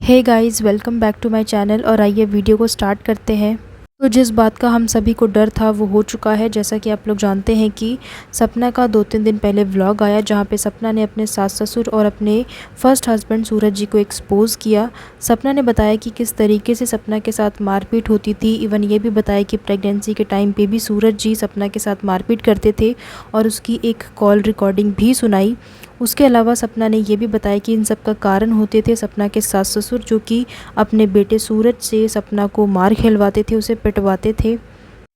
Hey guys, welcome back to my channel. और आइए video को स्टार्ट करते हैं। तो जिस बात का हम सभी को डर था वो हो चुका है। जैसा कि आप लोग जानते हैं कि सपना का 2-3 दिन पहले व्लॉग आया जहाँ पे सपना ने अपने सास ससुर और अपने फर्स्ट हस्बैंड सूरज जी को एक्सपोज़ किया। सपना ने बताया कि किस तरीके से सपना के साथ मारपीट होती थी। इवन ये भी बताया कि प्रेगनेंसी के टाइम पे भी सूरज जी सपना के साथ मारपीट करते थे और उसकी एक कॉल रिकॉर्डिंग भी सुनाई। उसके अलावा सपना ने ये भी बताया कि इन सब का कारण होते थे सपना के सास ससुर, जो कि अपने बेटे सूरज से सपना को मार खिलवाते थे, उसे पिटवाते थे।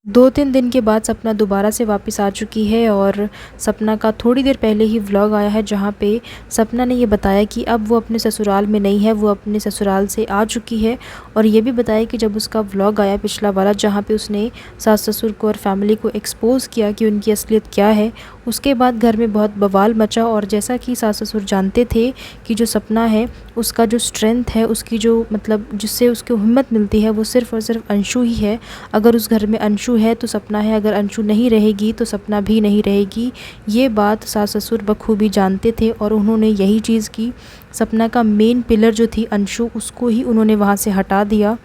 2-3 दिन के बाद सपना दोबारा से वापस आ चुकी है और सपना का थोड़ी देर पहले ही व्लॉग आया है जहाँ पे सपना ने ये बताया कि अब वो अपने ससुराल में नहीं है, वो अपने ससुराल से आ चुकी है। और ये भी बताया कि जब उसका व्लॉग आया पिछला वाला जहाँ पे उसने सास ससुर को और फैमिली को एक्सपोज़ किया कि उनकी असलियत क्या है, उसके बाद घर में बहुत बवाल मचा। और जैसा कि सास ससुर जानते थे कि जो सपना है उसका जो स्ट्रेंथ है, उसकी जो मतलब जिससे उसको हिम्मत मिलती है वो सिर्फ़ और सिर्फ अंशु ही है। अगर उस घर में अंशु है तो सपना है, अगर अंशु नहीं रहेगी तो सपना भी नहीं रहेगी। ये बात सास ससुर बखूबी जानते थे और उन्होंने यही चीज़ की। सपना का मेन पिलर जो थी अंशु, उसको ही उन्होंने वहाँ से हटा दिया।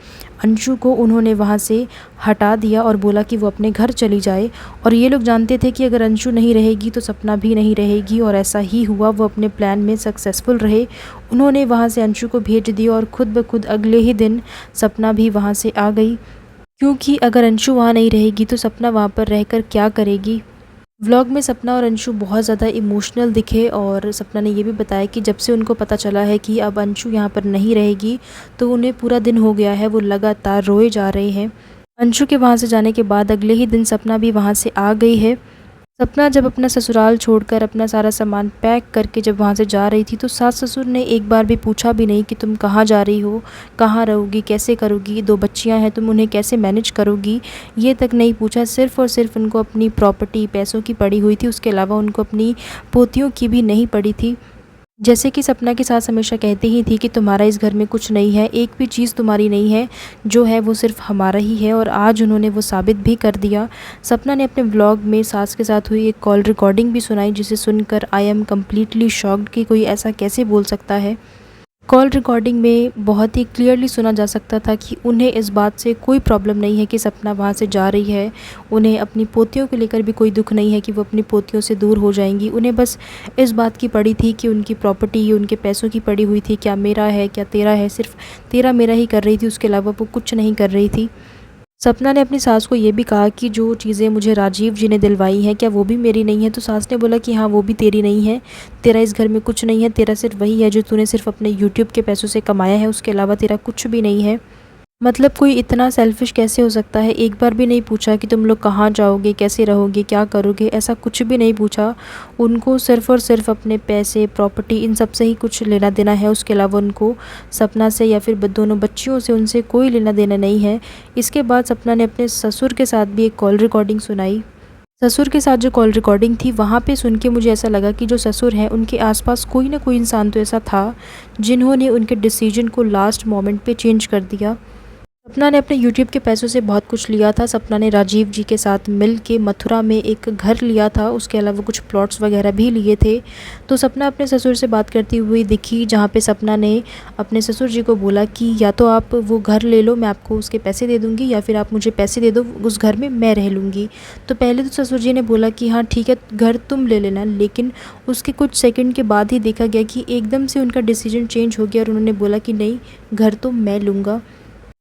अंशु को उन्होंने वहाँ से हटा दिया और बोला कि वो अपने घर चली जाए। और ये लोग जानते थे कि अगर अंशु नहीं रहेगी तो सपना भी नहीं रहेगी, और ऐसा ही हुआ। वो अपने प्लान में सक्सेसफुल रहे। उन्होंने वहाँ से अंशु को भेज दिया और ख़ुद ब खुद अगले ही दिन सपना भी वहाँ से आ गई, क्योंकि अगर अंशु वहाँ नहीं रहेगी तो सपना वहाँ पर रहकर क्या करेगी। व्लॉग में सपना और अंशु बहुत ज़्यादा इमोशनल दिखे और सपना ने ये भी बताया कि जब से उनको पता चला है कि अब अंशु यहाँ पर नहीं रहेगी तो उन्हें पूरा दिन हो गया है, वो लगातार रोए जा रहे हैं। अंशु के वहाँ से जाने के बाद अगले ही दिन सपना भी वहाँ से आ गई है। सपना जब अपना ससुराल छोड़कर अपना सारा सामान पैक करके जब वहाँ से जा रही थी तो सास ससुर ने एक बार भी पूछा भी नहीं कि तुम कहाँ जा रही हो, कहाँ रहोगी, कैसे करोगी, 2 बच्चियाँ हैं, तुम उन्हें कैसे मैनेज करोगी, ये तक नहीं पूछा। सिर्फ़ और सिर्फ उनको अपनी प्रॉपर्टी पैसों की पड़ी हुई थी, उसके अलावा उनको अपनी पोतियों की भी नहीं पड़ी थी। जैसे कि सपना की सास हमेशा कहती ही थी कि तुम्हारा इस घर में कुछ नहीं है, एक भी चीज़ तुम्हारी नहीं है, जो है वो सिर्फ़ हमारा ही है। और आज उन्होंने वो साबित भी कर दिया। सपना ने अपने व्लॉग में सास के साथ हुई एक कॉल रिकॉर्डिंग भी सुनाई, जिसे सुनकर आई एम कम्प्लीटली शॉक्ड कि कोई ऐसा कैसे बोल सकता है। कॉल रिकॉर्डिंग में बहुत ही क्लियरली सुना जा सकता था कि उन्हें इस बात से कोई प्रॉब्लम नहीं है कि सपना वहाँ से जा रही है। उन्हें अपनी पोतियों को लेकर भी कोई दुख नहीं है कि वो अपनी पोतियों से दूर हो जाएंगी। उन्हें बस इस बात की पड़ी थी कि उनकी प्रॉपर्टी उनके पैसों की पड़ी हुई थी, क्या मेरा है क्या तेरा है, सिर्फ तेरा मेरा ही कर रही थी, उसके अलावा वो कुछ नहीं कर रही थी। सपना ने अपनी सास को ये भी कहा कि जो चीज़ें मुझे राजीव जी ने दिलवाई हैं क्या वो भी मेरी नहीं है। तो सास ने बोला कि हाँ, वो भी तेरी नहीं है, तेरा इस घर में कुछ नहीं है, तेरा सिर्फ वही है जो तूने सिर्फ अपने यूट्यूब के पैसों से कमाया है, उसके अलावा तेरा कुछ भी नहीं है। मतलब कोई इतना सेल्फिश कैसे हो सकता है। एक बार भी नहीं पूछा कि तुम लोग कहाँ जाओगे, कैसे रहोगे, क्या करोगे, ऐसा कुछ भी नहीं पूछा। उनको सिर्फ़ और सिर्फ अपने पैसे, प्रॉपर्टी, इन सब से ही कुछ लेना देना है। उसके अलावा उनको सपना से या फिर दोनों बच्चियों से, उनसे कोई लेना देना नहीं है। इसके बाद सपना ने अपने ससुर के साथ भी एक कॉल रिकॉर्डिंग सुनाई। ससुर के साथ जो कॉल रिकॉर्डिंग थी वहाँ पे सुन के मुझे ऐसा लगा कि जो ससुर हैं उनके आसपास कोई ना कोई इंसान तो ऐसा था जिन्होंने उनके डिसीजन को लास्ट मोमेंट पे चेंज कर दिया। सपना ने अपने यूट्यूब के पैसों से बहुत कुछ लिया था। सपना ने राजीव जी के साथ मिल के मथुरा में एक घर लिया था, उसके अलावा कुछ प्लॉट्स वगैरह भी लिए थे। तो सपना अपने ससुर से बात करती हुई दिखी, जहाँ पे सपना ने अपने ससुर जी को बोला कि या तो आप वो घर ले लो, मैं आपको उसके पैसे दे दूँगी, या फिर आप मुझे पैसे दे दो, उस घर में मैं रह लूँगी। तो पहले तो ससुर जी ने बोला कि हाँ ठीक है, घर तुम ले लेना। लेकिन उसके कुछ सेकंड के बाद ही देखा गया कि एकदम से उनका डिसीजन चेंज हो गया और उन्होंने बोला कि नहीं, घर तो मैं लूँगा।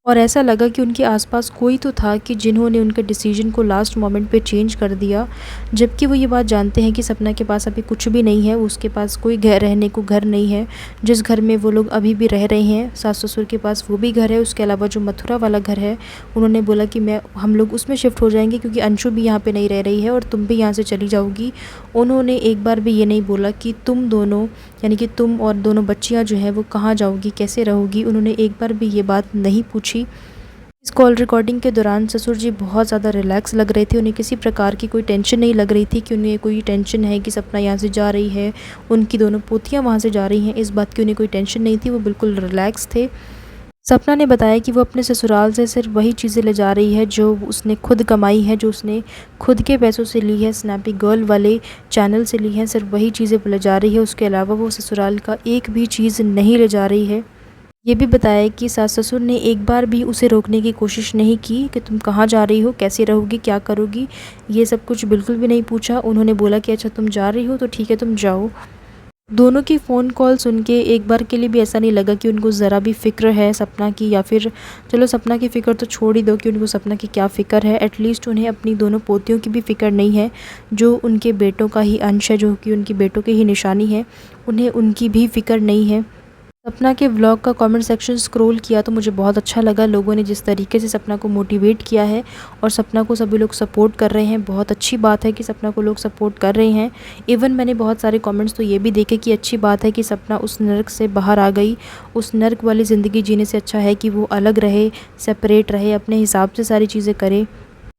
और ऐसा लगा कि उनके आसपास कोई तो था कि जिन्होंने उनके डिसीजन को लास्ट मोमेंट पे चेंज कर दिया। जबकि वो ये बात जानते हैं कि सपना के पास अभी कुछ भी नहीं है, उसके पास कोई घर रहने को घर नहीं है। जिस घर में वो लोग अभी भी रह रहे हैं, सास ससुर के पास वो भी घर है, उसके अलावा जो मथुरा वाला घर है उन्होंने बोला कि हम लोग उसमें शिफ्ट हो जाएंगे, क्योंकि अंशु भी यहाँ पर नहीं रह रही है और तुम भी यहाँ से चली जाओगी। उन्होंने एक बार भी ये नहीं बोला कि तुम दोनों, यानी कि तुम और दोनों बच्चियाँ जो हैं वो कहाँ जाओगी, कैसे रहोगी। उन्होंने एक बार भी ये बात नहीं पूछी। इस कॉल रिकॉर्डिंग के दौरान ससुर जी बहुत ज़्यादा रिलैक्स लग रहे थे। उन्हें किसी प्रकार की कोई टेंशन नहीं लग रही थी कि उन्हें कोई टेंशन है कि सपना यहाँ से जा रही है, उनकी दोनों पोतियाँ वहाँ से जा रही हैं। इस बात की उन्हें कोई टेंशन नहीं थी, वो बिल्कुल रिलैक्स थे। सपना ने बताया कि वो अपने ससुराल से सिर्फ वही चीज़ें ले जा रही है जो उसने खुद कमाई है, जो उसने खुद के पैसों से ली है, स्नैपी गर्ल वाले चैनल से ली है, सिर्फ वही चीज़ें ले जा रही है। उसके अलावा वो ससुराल का एक भी चीज़ नहीं ले जा रही है। ये भी बताया कि सास ससुर ने एक बार भी उसे रोकने की कोशिश नहीं की कि तुम कहाँ जा रही हो, कैसे रहोगी, क्या करोगी, ये सब कुछ बिल्कुल भी नहीं पूछा। उन्होंने बोला कि अच्छा तुम जा रही हो तो ठीक है तुम जाओ। दोनों की फ़ोन कॉल सुन के एक बार के लिए भी ऐसा नहीं लगा कि उनको ज़रा भी फ़िक्र है सपना की, या फिर चलो सपना की फ़िक्र तो छोड़ ही दो कि उनको सपना की क्या फ़िक्र है। एटलीस्ट उन्हें अपनी दोनों पोतियों की भी फ़िक्र नहीं है, जो उनके बेटों का ही अंश है, जो कि उनके बेटों की ही निशानी है, उन्हें उनकी भी फ़िक्र नहीं है। सपना के व्लॉग का कमेंट सेक्शन स्क्रॉल किया तो मुझे बहुत अच्छा लगा। लोगों ने जिस तरीके से सपना को मोटिवेट किया है और सपना को सभी लोग सपोर्ट कर रहे हैं। बहुत अच्छी बात है कि सपना को लोग सपोर्ट कर रहे हैं। इवन मैंने बहुत सारे कमेंट्स तो ये भी देखे कि अच्छी बात है कि सपना उस नर्क से बाहर आ गई। उस नर्क वाली ज़िंदगी जीने से अच्छा है कि वो अलग रहे, सेपरेट रहे, अपने हिसाब से सारी चीज़ें करे।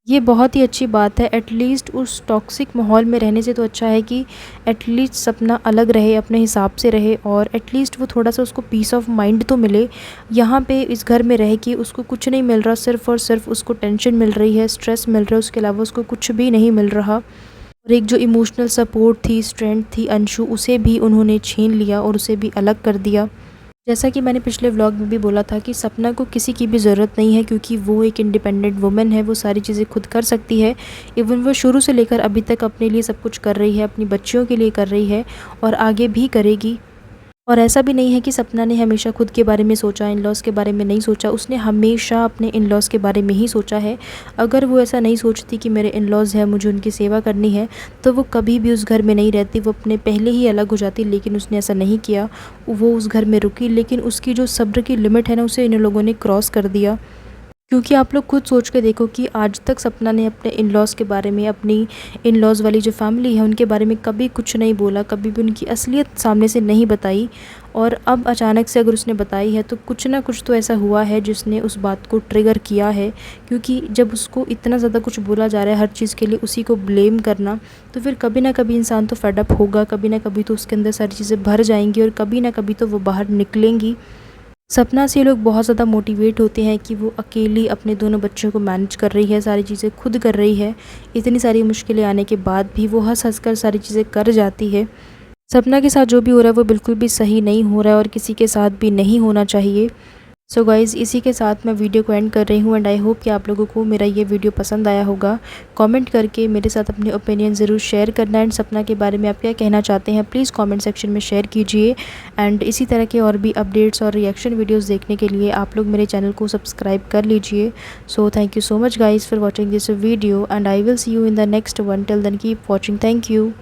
ये बहुत ही अच्छी बात है। एटलीस्ट उस टॉक्सिक माहौल में रहने से तो अच्छा है कि एटलीस्ट सपना अलग रहे, अपने हिसाब से रहे, और एटलीस्ट वो थोड़ा सा उसको पीस ऑफ माइंड तो मिले। यहाँ पे इस घर में रह के उसको कुछ नहीं मिल रहा, सिर्फ़ और सिर्फ उसको टेंशन मिल रही है, स्ट्रेस मिल रहा है, उसके अलावा उसको कुछ भी नहीं मिल रहा। और एक जो इमोशनल सपोर्ट थी, स्ट्रेंथ थी अंशु, उसे भी उन्होंने छीन लिया और उसे भी अलग कर दिया। जैसा कि मैंने पिछले व्लॉग में भी बोला था कि सपना को किसी की भी ज़रूरत नहीं है, क्योंकि वो एक इंडिपेंडेंट वुमन है, वो सारी चीज़ें खुद कर सकती है। इवन वो शुरू से लेकर अभी तक अपने लिए सब कुछ कर रही है, अपनी बच्चियों के लिए कर रही है और आगे भी करेगी। और ऐसा भी नहीं है कि सपना ने हमेशा खुद के बारे में सोचा, इन-लॉज़ के बारे में नहीं सोचा। उसने हमेशा अपने इन-लॉज़ के बारे में ही सोचा है। अगर वो ऐसा नहीं सोचती कि मेरे इन-लॉज़ हैं, मुझे उनकी सेवा करनी है, तो वो कभी भी उस घर में नहीं रहती, वो अपने पहले ही अलग हो जाती। लेकिन उसने ऐसा नहीं किया, वो उस घर में रुकी। लेकिन उसकी जो सब्र की लिमिट है ना, उसे इन लोगों ने क्रॉस कर दिया। क्योंकि आप लोग खुद सोच के देखो कि आज तक सपना ने अपने इन-लॉज़ के बारे में, अपनी इन-लॉज़ वाली जो फैमिली है उनके बारे में कभी कुछ नहीं बोला, कभी भी उनकी असलियत सामने से नहीं बताई। और अब अचानक से अगर उसने बताई है तो कुछ ना कुछ तो ऐसा हुआ है जिसने उस बात को ट्रिगर किया है। क्योंकि जब उसको इतना ज़्यादा कुछ बोला जा रहा है, हर चीज़ के लिए उसी को ब्लेम करना, तो फिर कभी ना कभी इंसान तो फेड अप होगा, कभी ना कभी तो उसके अंदर सारी चीज़ें भर जाएँगी और कभी ना कभी तो वो बाहर निकलेंगी। सपना से लोग बहुत ज़्यादा मोटिवेट होते हैं कि वो अकेली अपने दोनों बच्चों को मैनेज कर रही है, सारी चीज़ें खुद कर रही है। इतनी सारी मुश्किलें आने के बाद भी वो हँस-हँस कर सारी चीज़ें कर जाती है। सपना के साथ जो भी हो रहा है वो बिल्कुल भी सही नहीं हो रहा है और किसी के साथ भी नहीं होना चाहिए। सो गाइज़, इसी के साथ मैं वीडियो को एंड कर रही हूँ एंड आई होप कि आप लोगों को मेरा ये वीडियो पसंद आया होगा। कमेंट करके मेरे साथ अपने ओपिनियन ज़रूर शेयर करना एंड सपना के बारे में आप क्या कहना चाहते हैं प्लीज़ कमेंट सेक्शन में शेयर कीजिए। एंड इसी तरह के और भी अपडेट्स और रिएक्शन वीडियोज़ देखने के लिए आप लोग मेरे चैनल को सब्सक्राइब कर लीजिए। So thank you so much guys for watching this video and I will see you in the next one. Till then keep watching. Thank you.